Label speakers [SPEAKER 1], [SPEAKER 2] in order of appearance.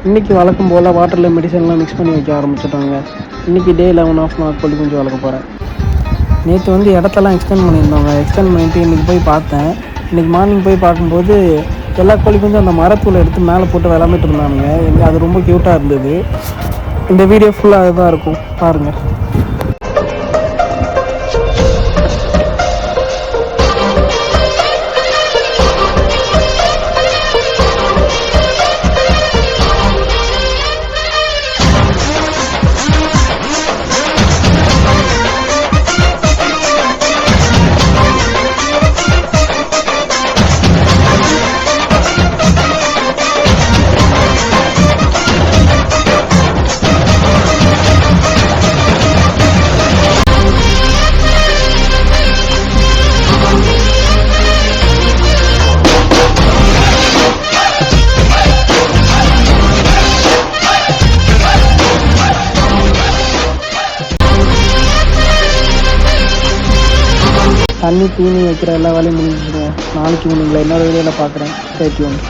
[SPEAKER 1] இன்றைக்கி வழக்கம் போல் வாட்டரில் மெடிசன்லாம் மிக்ஸ் பண்ணி வைக்க ஆரம்பிச்சிட்டாங்க. இன்றைக்கி டே 11 நான் கோழி குஞ்சு வளர்க்க போகிறேன். நேற்று வந்து இடத்தெல்லாம் எக்ஸ்டெண்ட் பண்ணியிருந்தாங்க. எக்ஸ்டெண்ட் பண்ணிவிட்டு இன்றைக்கி போய் பார்த்தேன். இன்றைக்கி மார்னிங் போய் பார்க்கும்போது எல்லா கோழி குஞ்சும் அந்த மரத்தூளை எடுத்து மேலே போட்டு விளாண்டுட்டு இருந்தானுங்க. அது ரொம்ப க்யூட்டாக இருந்தது. இந்த வீடியோ ஃபுல்லாக அதுதான் இருக்கும், பாருங்கள். தண்ணி தீனி வைக்கிற எல்லா வேலையும் முடிஞ்சிச்சுங்க. நாளைக்கு உங்களை இன்னொரு வீடியோவில் பார்க்குறேன். Stay tuned.